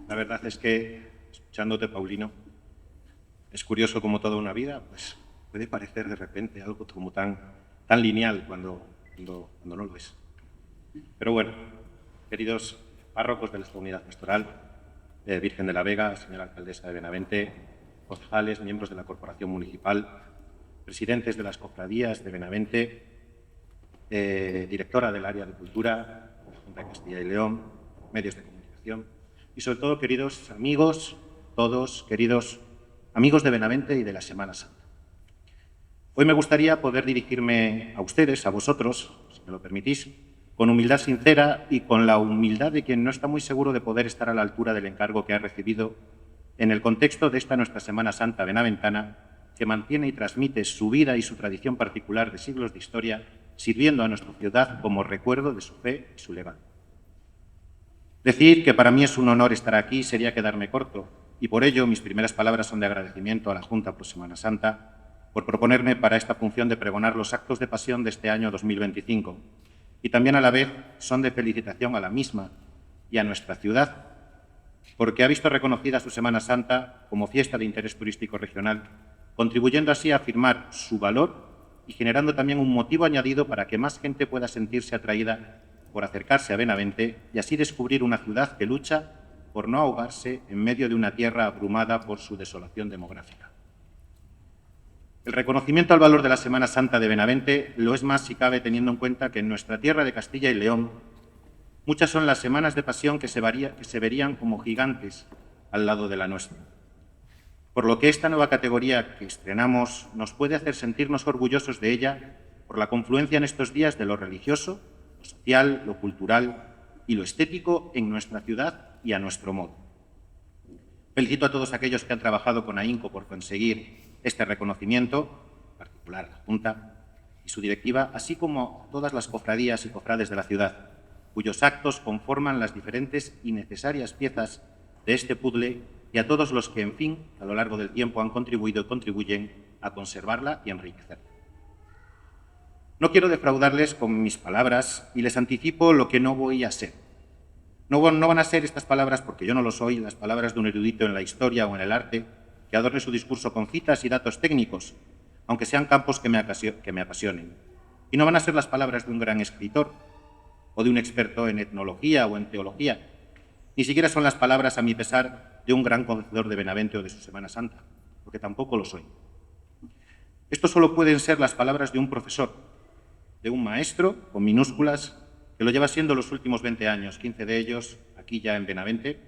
La verdad es que, escuchándote, Paulino, es curioso como toda una vida pues, puede parecer de repente algo como tan lineal cuando no lo es. Pero bueno, queridos párrocos de esta unidad pastoral, Virgen de la Vega, señora alcaldesa de Benavente, concejales, miembros de la corporación municipal, presidentes de las cofradías de Benavente, directora del área de cultura de la Junta de Castilla y León, medios de comunicación y sobre todo, queridos amigos, todos queridos amigos de Benavente y de la Semana Santa. Hoy me gustaría poder dirigirme a ustedes, a vosotros, si me lo permitís, con humildad sincera y con la humildad de quien no está muy seguro de poder estar a la altura del encargo que ha recibido en el contexto de esta nuestra Semana Santa benaventana, que mantiene y transmite su vida y su tradición particular de siglos de historia, sirviendo a nuestra ciudad como recuerdo de su fe y su legado. Decir que para mí es un honor estar aquí sería quedarme corto, y por ello mis primeras palabras son de agradecimiento a la Junta por Semana Santa por proponerme para esta función de pregonar los actos de pasión de este año 2025, y también a la vez son de felicitación a la misma y a nuestra ciudad, porque ha visto reconocida su Semana Santa como fiesta de interés turístico regional, contribuyendo así a afirmar su valor y generando también un motivo añadido para que más gente pueda sentirse atraída por acercarse a Benavente y así descubrir una ciudad que lucha por no ahogarse en medio de una tierra abrumada por su desolación demográfica. El reconocimiento al valor de la Semana Santa de Benavente lo es más si cabe teniendo en cuenta que en nuestra tierra de Castilla y León muchas son las semanas de pasión que se verían como gigantes al lado de la nuestra. Por lo que esta nueva categoría que estrenamos nos puede hacer sentirnos orgullosos de ella por la confluencia en estos días de lo religioso, lo social, lo cultural y lo estético en nuestra ciudad y a nuestro modo. Felicito a todos aquellos que han trabajado con ahínco por conseguir este reconocimiento, en particular a la Junta y su directiva, así como a todas las cofradías y cofrades de la ciudad, cuyos actos conforman las diferentes y necesarias piezas de este puzzle, y a todos los que, en fin, a lo largo del tiempo han contribuido y contribuyen a conservarla y enriquecerla. No quiero defraudarles con mis palabras y les anticipo lo que no voy a ser. No van a ser estas palabras, porque yo no lo soy, las palabras de un erudito en la historia o en el arte que adorne su discurso con citas y datos técnicos, aunque sean campos que me apasionen. Y no van a ser las palabras de un gran escritor o de un experto en etnología o en teología. Ni siquiera son las palabras, a mi pesar, de un gran conocedor de Benavente o de su Semana Santa, porque tampoco lo soy. Esto solo pueden ser las palabras de un profesor, de un maestro, con minúsculas, que lo lleva siendo los últimos 20 años, 15 de ellos aquí ya en Benavente,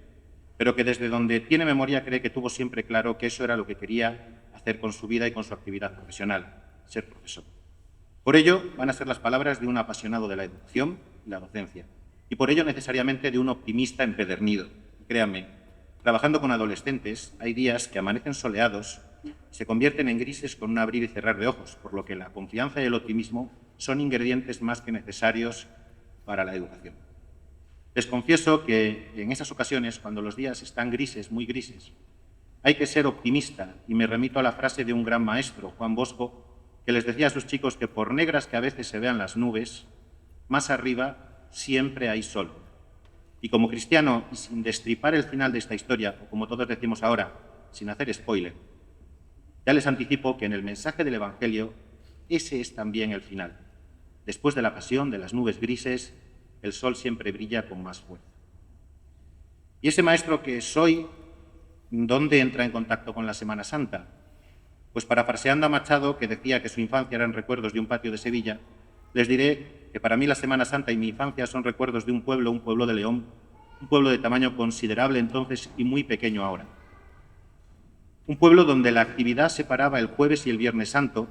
pero que desde donde tiene memoria cree que tuvo siempre claro que eso era lo que quería hacer con su vida y con su actividad profesional, ser profesor. Por ello, van a ser las palabras de un apasionado de la educación y la docencia, y por ello necesariamente de un optimista empedernido. Créanme, trabajando con adolescentes, hay días que amanecen soleados y se convierten en grises con un abrir y cerrar de ojos, por lo que la confianza y el optimismo son ingredientes más que necesarios para la educación. Les confieso que en esas ocasiones, cuando los días están grises, muy grises, hay que ser optimista, y me remito a la frase de un gran maestro, Juan Bosco, que les decía a sus chicos que por negras que a veces se vean las nubes, más arriba siempre hay sol. Y como cristiano, y sin destripar el final de esta historia, o como todos decimos ahora, sin hacer spoiler, ya les anticipo que en el mensaje del Evangelio ese es también el final. Después de la pasión, de las nubes grises, el sol siempre brilla con más fuerza. Y ese maestro que soy, ¿dónde entra en contacto con la Semana Santa? Pues parafraseando a Machado, que decía que su infancia eran recuerdos de un patio de Sevilla, les diré que para mí la Semana Santa y mi infancia son recuerdos de un pueblo de León, un pueblo de tamaño considerable entonces y muy pequeño ahora. Un pueblo donde la actividad se paraba el jueves y el viernes santo,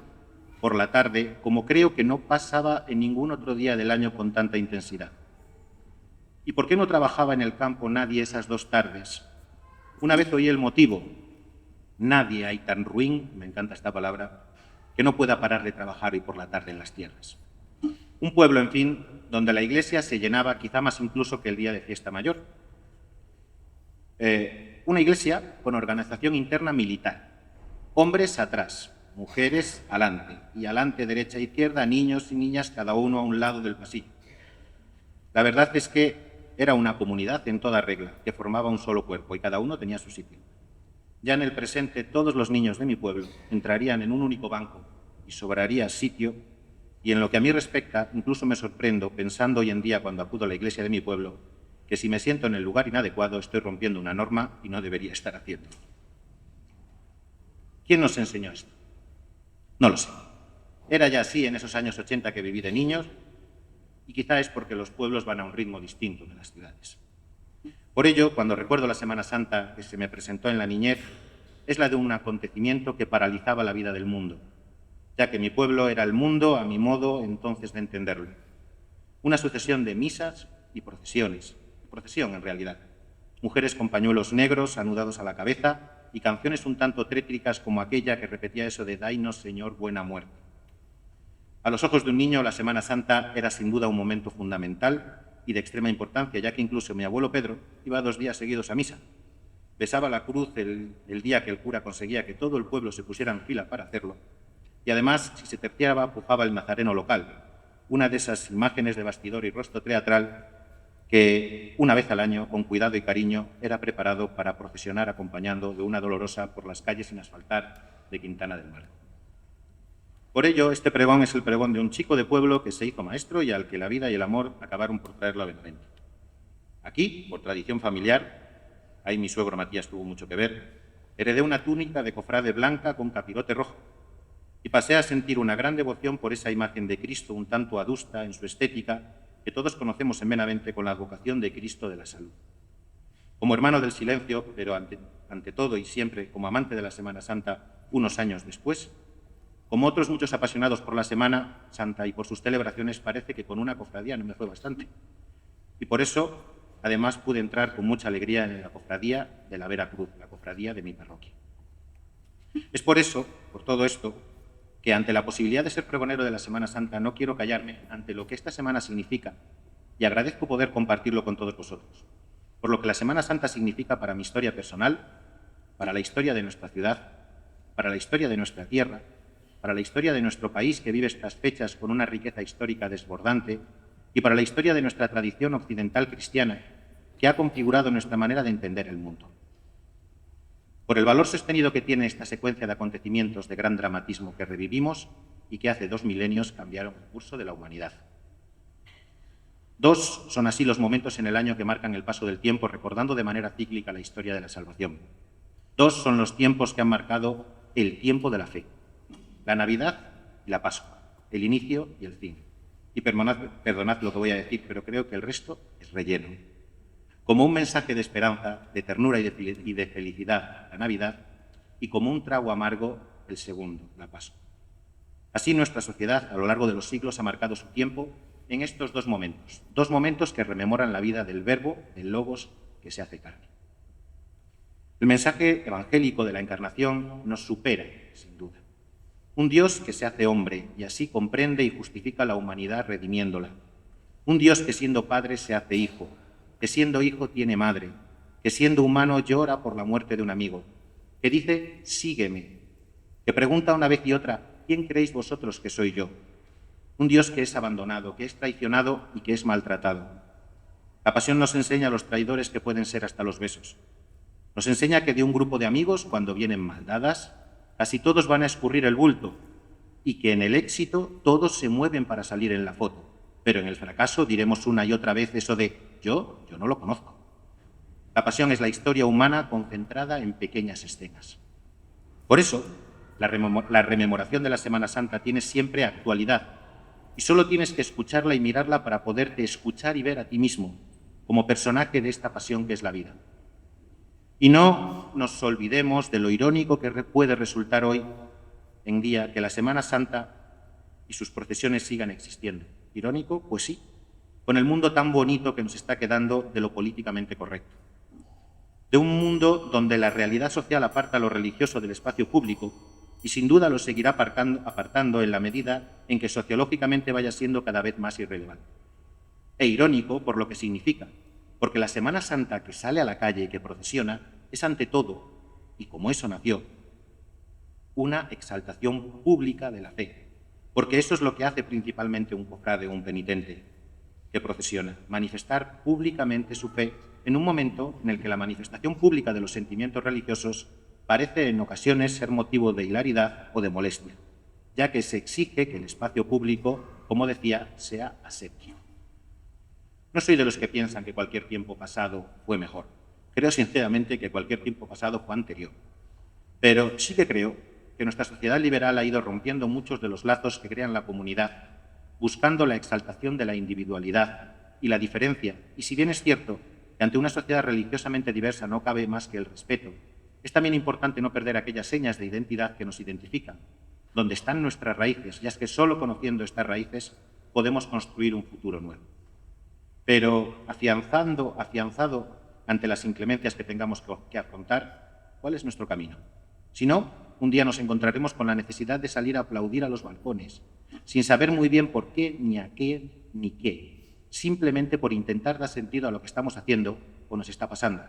por la tarde, como creo que no pasaba en ningún otro día del año con tanta intensidad. ¿Y por qué no trabajaba en el campo nadie esas dos tardes? Una vez oí el motivo. Nadie hay tan ruin, me encanta esta palabra, que no pueda parar de trabajar hoy por la tarde en las tierras. Un pueblo, en fin, donde la iglesia se llenaba quizá más incluso que el día de fiesta mayor. Una iglesia con organización interna militar. Hombres atrás, mujeres alante, y alante, derecha e izquierda, niños y niñas, cada uno a un lado del pasillo. La verdad es que era una comunidad en toda regla, que formaba un solo cuerpo y cada uno tenía su sitio. Ya en el presente, todos los niños de mi pueblo entrarían en un único banco y sobraría sitio, y en lo que a mí respecta, incluso me sorprendo, pensando hoy en día cuando acudo a la iglesia de mi pueblo, que si me siento en el lugar inadecuado estoy rompiendo una norma y no debería estar haciendo. ¿Quién nos enseñó esto? No lo sé. Era ya así en esos años 80 que viví de niños, y quizá es porque los pueblos van a un ritmo distinto de las ciudades. Por ello, cuando recuerdo la Semana Santa que se me presentó en la niñez, es la de un acontecimiento que paralizaba la vida del mundo, ya que mi pueblo era el mundo a mi modo entonces de entenderlo. Una sucesión de misas y procesiones, procesión en realidad, mujeres con pañuelos negros anudados a la cabeza y canciones un tanto tétricas como aquella que repetía eso de «Dainos, Señor, buena muerte». A los ojos de un niño, la Semana Santa era sin duda un momento fundamental y de extrema importancia, ya que incluso mi abuelo Pedro iba 2 días seguidos a misa. Besaba la cruz el día que el cura conseguía que todo el pueblo se pusiera en fila para hacerlo. Y además, si se terciaba, pujaba el nazareno local, una de esas imágenes de bastidor y rostro teatral que, una vez al año, con cuidado y cariño, era preparado para procesionar acompañando de una dolorosa por las calles sin asfaltar de Quintana del Mar. Por ello, este pregón es el pregón de un chico de pueblo que se hizo maestro y al que la vida y el amor acabaron por traerlo a Benavente. Aquí, por tradición familiar, ahí mi suegro Matías tuvo mucho que ver, heredé una túnica de cofrade blanca con capirote rojo y pasé a sentir una gran devoción por esa imagen de Cristo un tanto adusta en su estética que todos conocemos en Benavente con la advocación de Cristo de la Salud. Como hermano del silencio, pero ante todo y siempre como amante de la Semana Santa unos años después, como otros muchos apasionados por la Semana Santa y por sus celebraciones, parece que con una cofradía no me fue bastante. Y por eso, además, pude entrar con mucha alegría en la cofradía de la Vera Cruz, la cofradía de mi parroquia. Es por eso, por todo esto, que ante la posibilidad de ser pregonero de la Semana Santa no quiero callarme ante lo que esta semana significa y agradezco poder compartirlo con todos vosotros. Por lo que la Semana Santa significa para mi historia personal, para la historia de nuestra ciudad, para la historia de nuestra tierra, para la historia de nuestro país que vive estas fechas con una riqueza histórica desbordante y para la historia de nuestra tradición occidental cristiana que ha configurado nuestra manera de entender el mundo. Por el valor sostenido que tiene esta secuencia de acontecimientos de gran dramatismo que revivimos y que hace 2 milenios cambiaron el curso de la humanidad. 2 son así los momentos en el año que marcan el paso del tiempo, recordando de manera cíclica la historia de la salvación. 2 son los tiempos que han marcado el tiempo de la fe. La Navidad y la Pascua, el inicio y el fin. Y perdonad lo que voy a decir, pero creo que el resto es relleno. Como un mensaje de esperanza, de ternura y de felicidad, la Navidad, y como un trago amargo, el segundo, la Pascua. Así nuestra sociedad, a lo largo de los siglos, ha marcado su tiempo en estos 2 momentos que rememoran la vida del Verbo, del Logos, que se hace carne. El mensaje evangélico de la Encarnación nos supera, sin duda. Un Dios que se hace hombre y así comprende y justifica la humanidad redimiéndola. Un Dios que siendo padre se hace hijo, que siendo hijo tiene madre, que siendo humano llora por la muerte de un amigo, que dice «sígueme», que pregunta una vez y otra «¿quién creéis vosotros que soy yo?». Un Dios que es abandonado, que es traicionado y que es maltratado. La pasión nos enseña a los traidores que pueden ser hasta los besos. Nos enseña que de un grupo de amigos, cuando vienen mal dadas, casi todos van a escurrir el bulto y que en el éxito todos se mueven para salir en la foto, pero en el fracaso diremos una y otra vez eso de yo no lo conozco. La pasión es la historia humana concentrada en pequeñas escenas. Por eso, la rememoración de la Semana Santa tiene siempre actualidad y solo tienes que escucharla y mirarla para poderte escuchar y ver a ti mismo como personaje de esta pasión que es la vida. Y no nos olvidemos de lo irónico que puede resultar hoy en día que la Semana Santa y sus procesiones sigan existiendo. ¿Irónico? Pues sí, con el mundo tan bonito que nos está quedando de lo políticamente correcto. De un mundo donde la realidad social aparta lo religioso del espacio público y sin duda lo seguirá apartando en la medida en que sociológicamente vaya siendo cada vez más irrelevante. E irónico por lo que significa, porque la Semana Santa que sale a la calle y que procesiona es ante todo, y como eso nació, una exaltación pública de la fe, porque eso es lo que hace principalmente un cofrade o un penitente. que procesiona, manifestar públicamente su fe en un momento en el que la manifestación pública de los sentimientos religiosos parece en ocasiones ser motivo de hilaridad o de molestia, ya que se exige que el espacio público, como decía, sea aséptico. No soy de los que piensan que cualquier tiempo pasado fue mejor. Creo sinceramente que cualquier tiempo pasado fue anterior. Pero sí que creo que nuestra sociedad liberal ha ido rompiendo muchos de los lazos que crean la comunidad, buscando la exaltación de la individualidad y la diferencia. Y si bien es cierto que ante una sociedad religiosamente diversa no cabe más que el respeto, es también importante no perder aquellas señas de identidad que nos identifican, donde están nuestras raíces, ya es que solo conociendo estas raíces podemos construir un futuro nuevo. Pero afianzado ante las inclemencias que tengamos que afrontar, ¿cuál es nuestro camino? Si no, un día nos encontraremos con la necesidad de salir a aplaudir a los balcones, sin saber muy bien por qué, ni a qué, ni qué, simplemente por intentar dar sentido a lo que estamos haciendo o nos está pasando.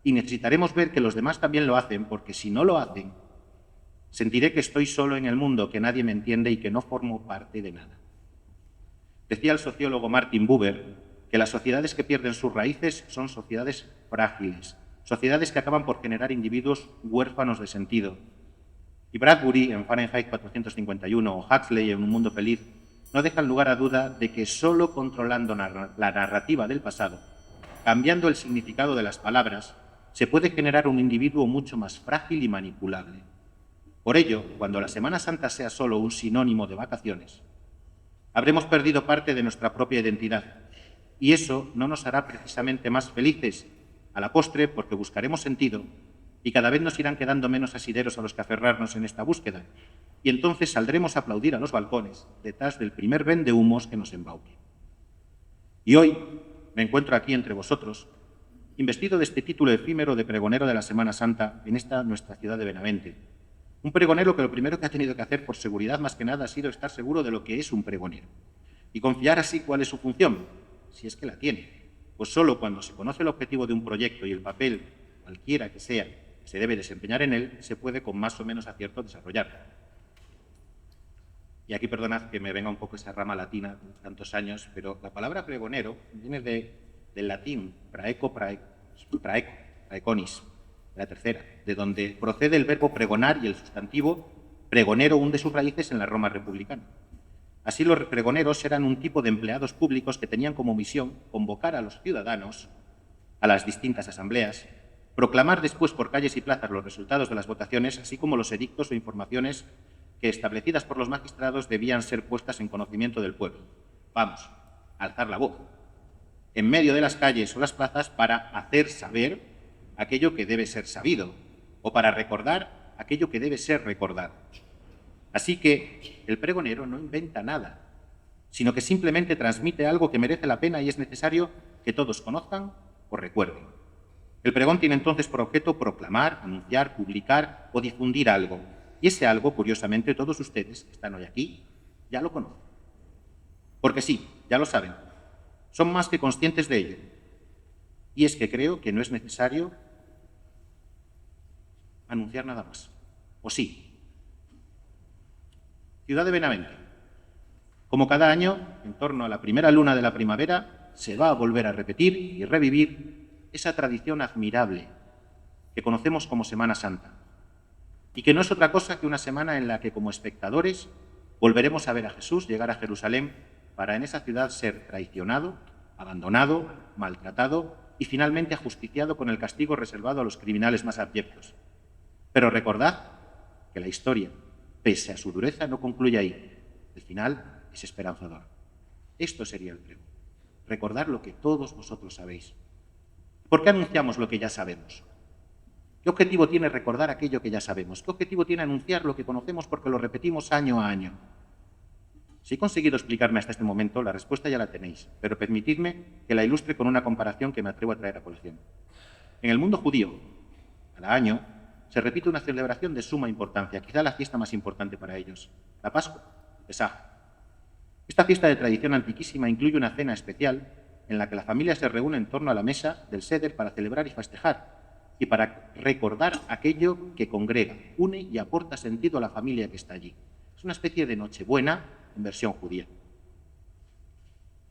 Y necesitaremos ver que los demás también lo hacen, porque si no lo hacen, sentiré que estoy solo en el mundo, que nadie me entiende y que no formo parte de nada. Decía el sociólogo Martin Buber que las sociedades que pierden sus raíces son sociedades frágiles, sociedades que acaban por generar individuos huérfanos de sentido. Y Bradbury, en Fahrenheit 451, o Huxley, en Un mundo feliz, no dejan lugar a duda de que solo controlando la narrativa del pasado, cambiando el significado de las palabras, se puede generar un individuo mucho más frágil y manipulable. Por ello, cuando la Semana Santa sea solo un sinónimo de vacaciones, habremos perdido parte de nuestra propia identidad, y eso no nos hará precisamente más felices a la postre, porque buscaremos sentido y cada vez nos irán quedando menos asideros a los que aferrarnos en esta búsqueda, y entonces saldremos a aplaudir a los balcones detrás del primer vendehumos que nos embauque. Y hoy me encuentro aquí entre vosotros, investido de este título efímero de pregonero de la Semana Santa en esta nuestra ciudad de Benavente. Un pregonero que lo primero que ha tenido que hacer por seguridad más que nada ha sido estar seguro de lo que es un pregonero y confiar así cuál es su función, si es que la tiene. Pues solo cuando se conoce el objetivo de un proyecto y el papel, cualquiera que sea, que se debe desempeñar en él, se puede con más o menos acierto desarrollar. Y aquí perdonad que me venga un poco esa rama latina de tantos años, pero la palabra pregonero viene del latín praeconis, la tercera, de donde procede el verbo pregonar y el sustantivo pregonero hunde sus raíces en la Roma republicana. Así los pregoneros eran un tipo de empleados públicos que tenían como misión convocar a los ciudadanos a las distintas asambleas, proclamar después por calles y plazas los resultados de las votaciones, así como los edictos o informaciones que, establecidas por los magistrados, debían ser puestas en conocimiento del pueblo. Vamos, alzar la voz en medio de las calles o las plazas para hacer saber aquello que debe ser sabido o para recordar aquello que debe ser recordado. Así que el pregonero no inventa nada, sino que simplemente transmite algo que merece la pena y es necesario que todos conozcan o recuerden. El pregón tiene entonces por objeto proclamar, anunciar, publicar o difundir algo. Y ese algo, curiosamente, todos ustedes que están hoy aquí ya lo conocen. Porque sí, ya lo saben, son más que conscientes de ello. Y es que creo que no es necesario anunciar nada más. ¿O sí? Ciudad de Benavente. Como cada año, en torno a la primera luna de la primavera, se va a volver a repetir y revivir esa tradición admirable que conocemos como Semana Santa, y que no es otra cosa que una semana en la que, como espectadores, volveremos a ver a Jesús llegar a Jerusalén para en esa ciudad ser traicionado, abandonado, maltratado y finalmente ajusticiado con el castigo reservado a los criminales más abyectos. Pero recordad que la historia, pese a su dureza, no concluye ahí. El final es esperanzador. Esto sería el pregón. Recordar lo que todos vosotros sabéis. ¿Por qué anunciamos lo que ya sabemos? ¿Qué objetivo tiene recordar aquello que ya sabemos? ¿Qué objetivo tiene anunciar lo que conocemos porque lo repetimos año a año? Si he conseguido explicarme hasta este momento, la respuesta ya la tenéis, pero permitidme que la ilustre con una comparación que me atrevo a traer a colación. En el mundo judío, cada año, se repite una celebración de suma importancia, quizá la fiesta más importante para ellos, la Pascua, Pesaj. Esta fiesta de tradición antiquísima incluye una cena especial en la que la familia se reúne en torno a la mesa del Seder para celebrar y festejar y para recordar aquello que congrega, une y aporta sentido a la familia que está allí. Es una especie de Nochebuena en versión judía.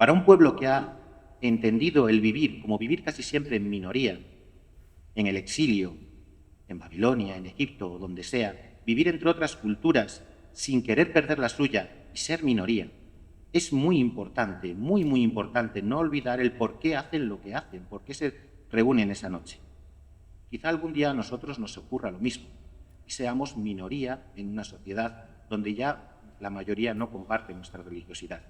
Para un pueblo que ha entendido el vivir como vivir casi siempre en minoría, en el exilio, en Babilonia, en Egipto o donde sea, vivir entre otras culturas sin querer perder la suya y ser minoría, es muy importante, muy, muy importante no olvidar el por qué hacen lo que hacen, por qué se reúnen esa noche. Quizá algún día a nosotros nos ocurra lo mismo y seamos minoría en una sociedad donde ya la mayoría no comparte nuestra religiosidad.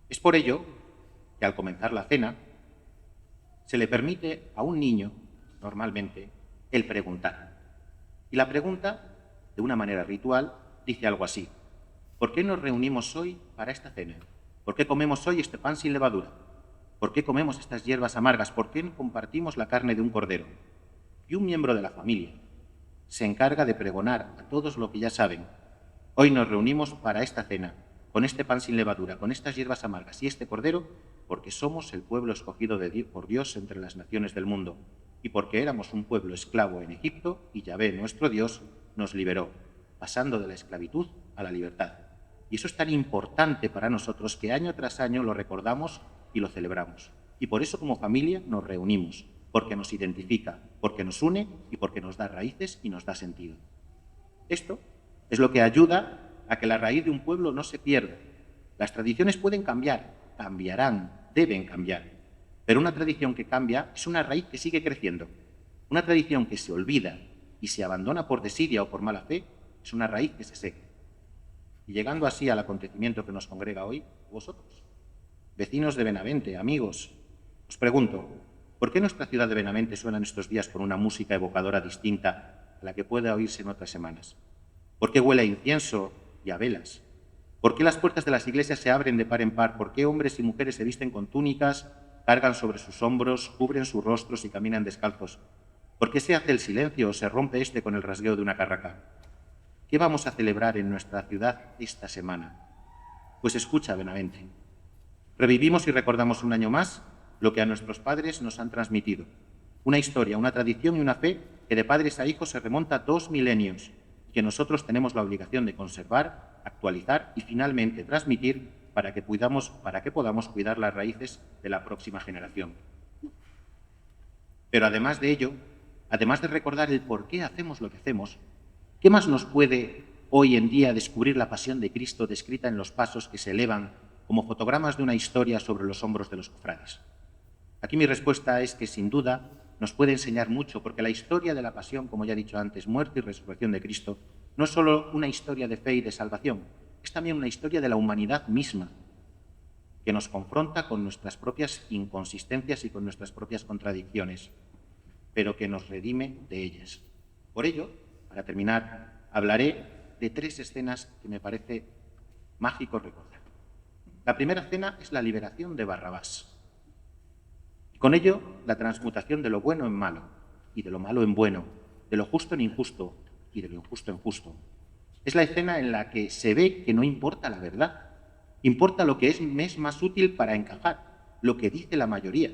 Es por ello que al comenzar la cena se le permite a un niño, normalmente, el preguntar. Y la pregunta, de una manera ritual, dice algo así: ¿por qué nos reunimos hoy para esta cena? ¿Por qué comemos hoy este pan sin levadura? ¿Por qué comemos estas hierbas amargas? ¿Por qué compartimos la carne de un cordero? Y un miembro de la familia se encarga de pregonar a todos lo que ya saben. Hoy nos reunimos para esta cena, con este pan sin levadura, con estas hierbas amargas y este cordero, porque somos el pueblo escogido por Dios entre las naciones del mundo, y porque éramos un pueblo esclavo en Egipto, y Yahvé, nuestro Dios, nos liberó, pasando de la esclavitud a la libertad. Y eso es tan importante para nosotros que año tras año lo recordamos y lo celebramos. Y por eso como familia nos reunimos, porque nos identifica, porque nos une y porque nos da raíces y nos da sentido. Esto es lo que ayuda a que la raíz de un pueblo no se pierda. Las tradiciones pueden cambiar, cambiarán, deben cambiar, pero una tradición que cambia es una raíz que sigue creciendo. Una tradición que se olvida y se abandona por desidia o por mala fe es una raíz que se seca. Y llegando así al acontecimiento que nos congrega hoy, vosotros, vecinos de Benavente, amigos, os pregunto, ¿por qué nuestra ciudad de Benavente suena en estos días con una música evocadora distinta a la que pueda oírse en otras semanas? ¿Por qué huele a incienso y a velas? ¿Por qué las puertas de las iglesias se abren de par en par? ¿Por qué hombres y mujeres se visten con túnicas, cargan sobre sus hombros, cubren sus rostros y caminan descalzos? ¿Por qué se hace el silencio o se rompe este con el rasgueo de una carraca? ¿Qué vamos a celebrar en nuestra ciudad esta semana? Pues escucha, Benavente. Revivimos y recordamos un año más lo que a nuestros padres nos han transmitido. Una historia, una tradición y una fe que de padres a hijos se remonta 2 milenios y que nosotros tenemos la obligación de conservar, actualizar y finalmente transmitir para que podamos cuidar las raíces de la próxima generación. Pero además de ello, además de recordar el por qué hacemos lo que hacemos, ¿qué más nos puede hoy en día descubrir la pasión de Cristo descrita en los pasos que se elevan como fotogramas de una historia sobre los hombros de los cofrades? Aquí mi respuesta es que, sin duda, nos puede enseñar mucho, porque la historia de la pasión, como ya he dicho antes, muerte y resurrección de Cristo, no es solo una historia de fe y de salvación, es también una historia de la humanidad misma, que nos confronta con nuestras propias inconsistencias y con nuestras propias contradicciones, pero que nos redime de ellas. Por ello, para terminar, hablaré de 3 escenas que me parece mágico recordar. La primera escena es la liberación de Barrabás. Y con ello, la transmutación de lo bueno en malo, y de lo malo en bueno, de lo justo en injusto, y de lo injusto en justo. Es la escena en la que se ve que no importa la verdad, importa lo que es más útil para encajar, lo que dice la mayoría.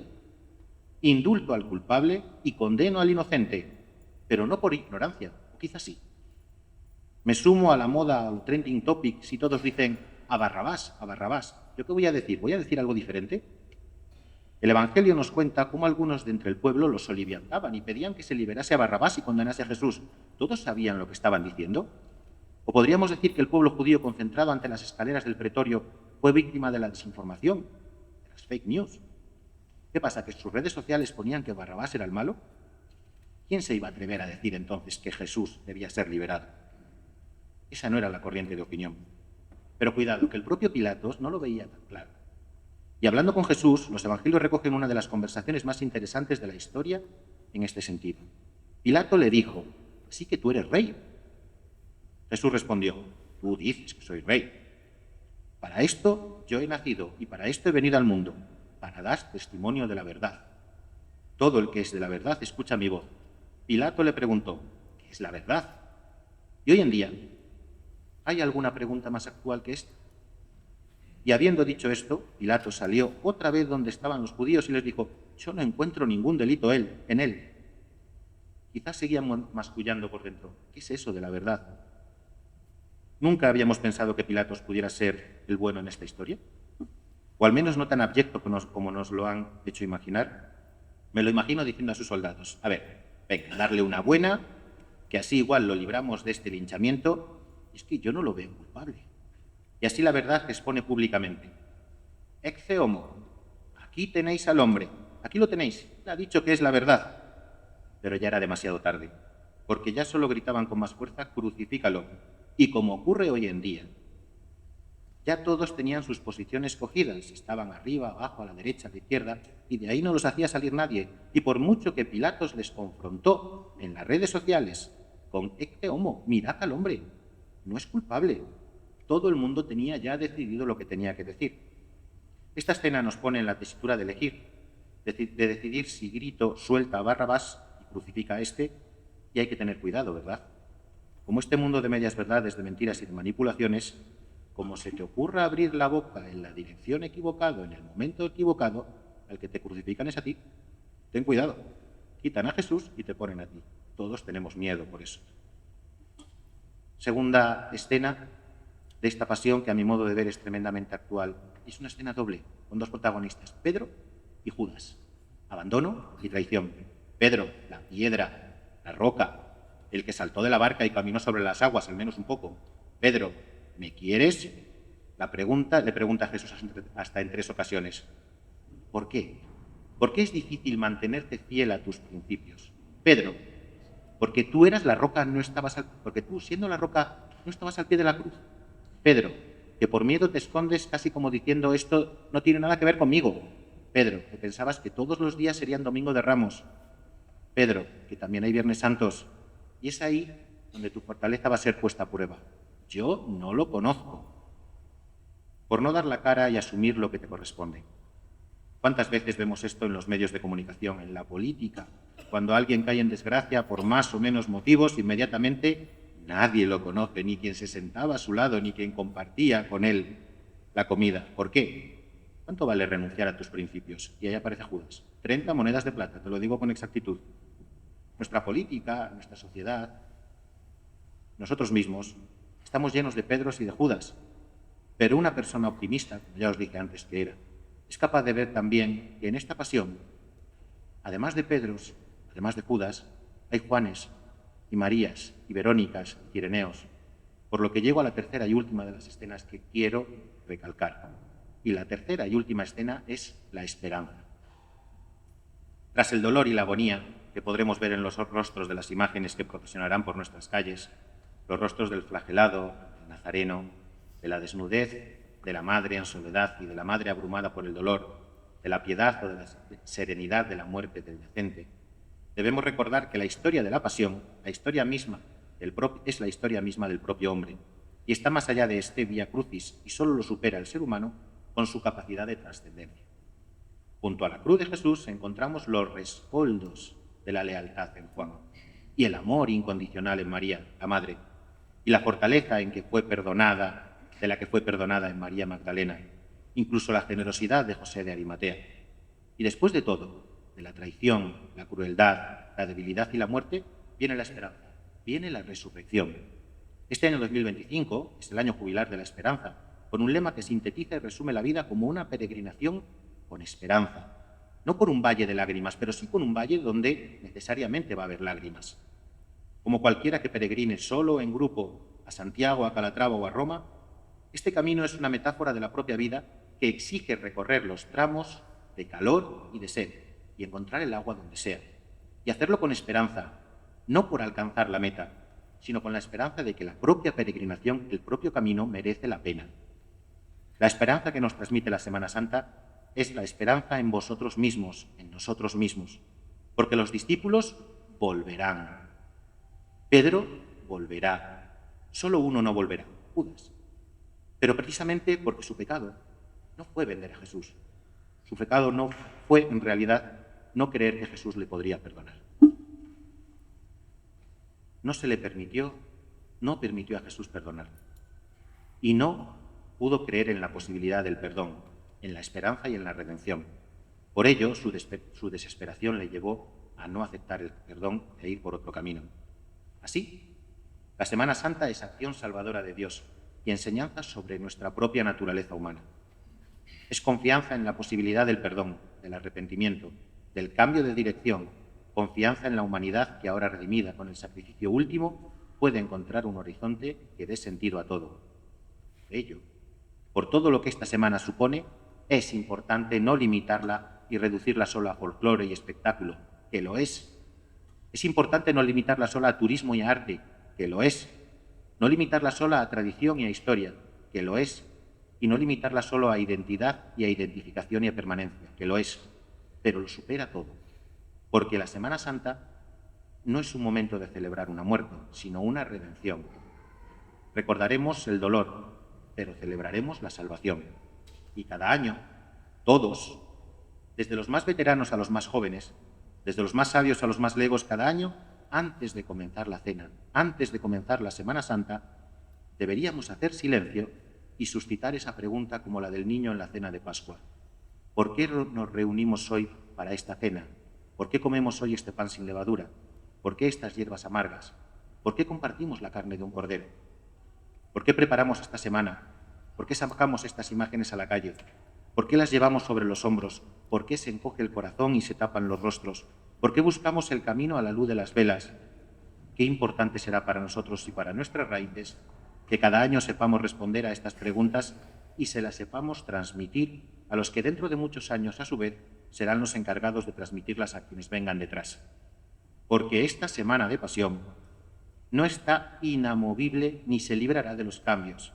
Indulto al culpable y condeno al inocente, pero no por ignorancia, o quizás sí. Me sumo a la moda, al trending topic, si todos dicen a Barrabás, a Barrabás. ¿Yo qué voy a decir? ¿Voy a decir algo diferente? El Evangelio nos cuenta cómo algunos de entre el pueblo los soliviantaban y pedían que se liberase a Barrabás y condenase a Jesús. ¿Todos sabían lo que estaban diciendo? ¿O podríamos decir que el pueblo judío concentrado ante las escaleras del pretorio fue víctima de la desinformación, de las fake news? ¿Qué pasa, que sus redes sociales ponían que Barrabás era el malo? ¿Quién se iba a atrever a decir entonces que Jesús debía ser liberado? Esa no era la corriente de opinión. Pero cuidado, que el propio Pilatos no lo veía tan claro. Y hablando con Jesús, los evangelios recogen una de las conversaciones más interesantes de la historia en este sentido. Pilato le dijo: «¿Así que tú eres rey?» Jesús respondió: «Tú dices que soy rey. Para esto yo he nacido y para esto he venido al mundo, para dar testimonio de la verdad. Todo el que es de la verdad escucha mi voz». Pilato le preguntó: «¿Qué es la verdad?». Y hoy en día, ¿hay alguna pregunta más actual que esta? Y habiendo dicho esto, Pilato salió otra vez donde estaban los judíos y les dijo: «Yo no encuentro ningún delito en él». Quizás seguían mascullando por dentro: ¿qué es eso de la verdad? ¿Nunca habíamos pensado que Pilatos pudiera ser el bueno en esta historia? O al menos no tan abyecto como nos lo han hecho imaginar. Me lo imagino diciendo a sus soldados: a ver, venga, darle una buena, que así igual lo libramos de este linchamiento. Y es que yo no lo veo culpable. Y así la verdad expone públicamente: Ecce homo, aquí tenéis al hombre, aquí lo tenéis, le ha dicho que es la verdad. Pero ya era demasiado tarde, porque ya solo gritaban con más fuerza: crucifícalo. Y como ocurre hoy en día, ya todos tenían sus posiciones cogidas, estaban arriba, abajo, a la derecha, a la izquierda, y de ahí no los hacía salir nadie. Y por mucho que Pilatos les confrontó en las redes sociales con ecce homo, mirad al hombre, no es culpable. Todo el mundo tenía ya decidido lo que tenía que decir. Esta escena nos pone en la tesitura de elegir, de decidir si grito suelta a Barrabás y crucifica a este, y hay que tener cuidado, ¿verdad? Como este mundo de medias verdades, de mentiras y de manipulaciones, como se te ocurra abrir la boca en la dirección equivocada, en el momento equivocado, al que te crucifican es a ti. Ten cuidado. Quitan a Jesús y te ponen a ti. Todos tenemos miedo por eso. Segunda escena de esta pasión, que a mi modo de ver es tremendamente actual. Es una escena doble, con dos protagonistas: Pedro y Judas. Abandono y traición. Pedro, la piedra, la roca, el que saltó de la barca y caminó sobre las aguas, al menos un poco. Pedro, ¿me quieres? Le pregunta a Jesús hasta en 3 ocasiones. ¿Por qué? ¿Por qué es difícil mantenerte fiel a tus principios? Pedro, porque tú eras la roca, porque tú, siendo la roca, no estabas al pie de la cruz. Pedro, que por miedo te escondes, casi como diciendo: esto no tiene nada que ver conmigo. Pedro, que pensabas que todos los días serían Domingo de Ramos. Pedro, que también hay Viernes Santos. Y es ahí donde tu fortaleza va a ser puesta a prueba. Yo no lo conozco. Por no dar la cara y asumir lo que te corresponde. ¿Cuántas veces vemos esto en los medios de comunicación, en la política? Cuando alguien cae en desgracia por más o menos motivos, inmediatamente nadie lo conoce, ni quien se sentaba a su lado, ni quien compartía con él la comida. ¿Por qué? ¿Cuánto vale renunciar a tus principios? Y ahí aparece Judas. 30 monedas de plata, te lo digo con exactitud. Nuestra política, nuestra sociedad, nosotros mismos, estamos llenos de Pedros y de Judas. Pero una persona optimista, como ya os dije antes que era, es capaz de ver también que en esta pasión, además de Pedros, además de Judas, hay Juanes y Marías y Verónicas y Ireneos. Por lo que llego a la tercera y última de las escenas que quiero recalcar. Y la tercera y última escena es la esperanza. Tras el dolor y la agonía que podremos ver en los rostros de las imágenes que procesionarán por nuestras calles, los rostros del flagelado, del nazareno, de la desnudez de la madre en soledad y de la madre abrumada por el dolor, de la piedad o de la serenidad de la muerte del yacente, debemos recordar que la historia de la pasión, la historia misma es la historia misma del propio hombre, y está más allá de este vía crucis, y solo lo supera el ser humano con su capacidad de trascendencia. Junto a la cruz de Jesús encontramos los rescoldos de la lealtad en Juan, y el amor incondicional en María, la Madre, y la fortaleza de la que fue perdonada en María Magdalena, incluso la generosidad de José de Arimatea. Y después de todo, de la traición, la crueldad, la debilidad y la muerte, viene la esperanza, viene la resurrección. Este año 2025 es el año jubilar de la esperanza, con un lema que sintetiza y resume la vida como una peregrinación con esperanza. No por un valle de lágrimas, pero sí con un valle donde necesariamente va a haber lágrimas. Como cualquiera que peregrine solo o en grupo a Santiago, a Calatrava o a Roma, este camino es una metáfora de la propia vida que exige recorrer los tramos de calor y de sed y encontrar el agua donde sea. Y hacerlo con esperanza, no por alcanzar la meta, sino con la esperanza de que la propia peregrinación, el propio camino, merece la pena. La esperanza que nos transmite la Semana Santa es la esperanza en vosotros mismos, en nosotros mismos, porque los discípulos volverán. Pedro volverá. Solo uno no volverá, Judas. Pero precisamente porque su pecado no fue vender a Jesús. Su pecado no fue, en realidad, no creer que Jesús le podría perdonar. No permitió a Jesús perdonar. Y no pudo creer en la posibilidad del perdón, en la esperanza y en la redención. Por ello, su desesperación le llevó a no aceptar el perdón e ir por otro camino. Así, La Semana Santa es acción salvadora de Dios y enseñanza sobre nuestra propia naturaleza humana. Es confianza en la posibilidad del perdón, del arrepentimiento, del cambio de dirección, confianza en la humanidad que ahora redimida con el sacrificio último puede encontrar un horizonte que dé sentido a todo. Por ello, por todo lo que esta semana supone, es importante no limitarla y reducirla solo a folclore y espectáculo, que lo es. Es importante no limitarla solo a turismo y a arte, que lo es. No limitarla solo a tradición y a historia, que lo es. Y no limitarla solo a identidad y a identificación y a permanencia, que lo es. Pero lo supera todo. Porque la Semana Santa no es un momento de celebrar una muerte, sino una redención. Recordaremos el dolor, pero celebraremos la salvación. Y cada año, todos, desde los más veteranos a los más jóvenes, desde los más sabios a los más legos, cada año, antes de comenzar la cena, antes de comenzar la Semana Santa, deberíamos hacer silencio y suscitar esa pregunta como la del niño en la cena de Pascua. ¿Por qué nos reunimos hoy para esta cena? ¿Por qué comemos hoy este pan sin levadura? ¿Por qué estas hierbas amargas? ¿Por qué compartimos la carne de un cordero? ¿Por qué preparamos esta semana? ¿Por qué sacamos estas imágenes a la calle? ¿Por qué las llevamos sobre los hombros? ¿Por qué se encoge el corazón y se tapan los rostros? ¿Por qué buscamos el camino a la luz de las velas? Qué importante será para nosotros y para nuestras raíces que cada año sepamos responder a estas preguntas y se las sepamos transmitir a los que dentro de muchos años, a su vez, serán los encargados de transmitirlas a quienes vengan detrás. Porque esta semana de pasión no está inamovible ni se librará de los cambios,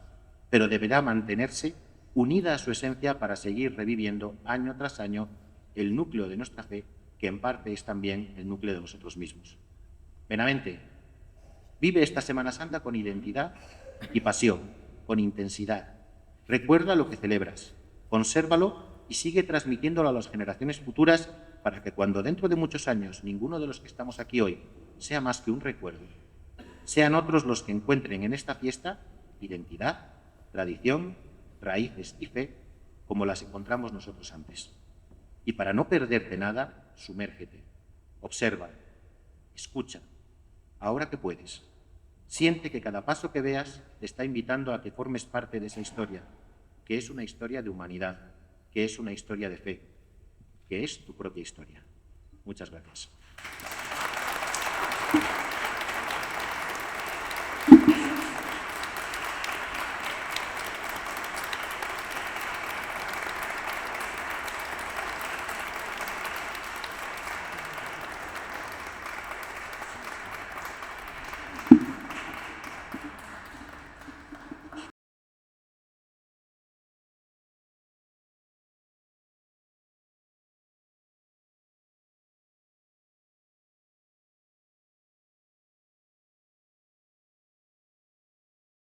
pero deberá mantenerse unida a su esencia para seguir reviviendo año tras año el núcleo de nuestra fe, que en parte es también el núcleo de nosotros mismos. Benavente, vive esta Semana Santa con identidad y pasión, con intensidad. Recuerda lo que celebras, consérvalo y sigue transmitiéndolo a las generaciones futuras para que cuando dentro de muchos años ninguno de los que estamos aquí hoy sea más que un recuerdo, sean otros los que encuentren en esta fiesta identidad, tradición, raíces y fe, como las encontramos nosotros antes. Y para no perderte nada, sumérgete, observa, escucha, ahora que puedes. Siente que cada paso que veas te está invitando a que formes parte de esa historia, que es una historia de humanidad, que es una historia de fe, que es tu propia historia. Muchas gracias.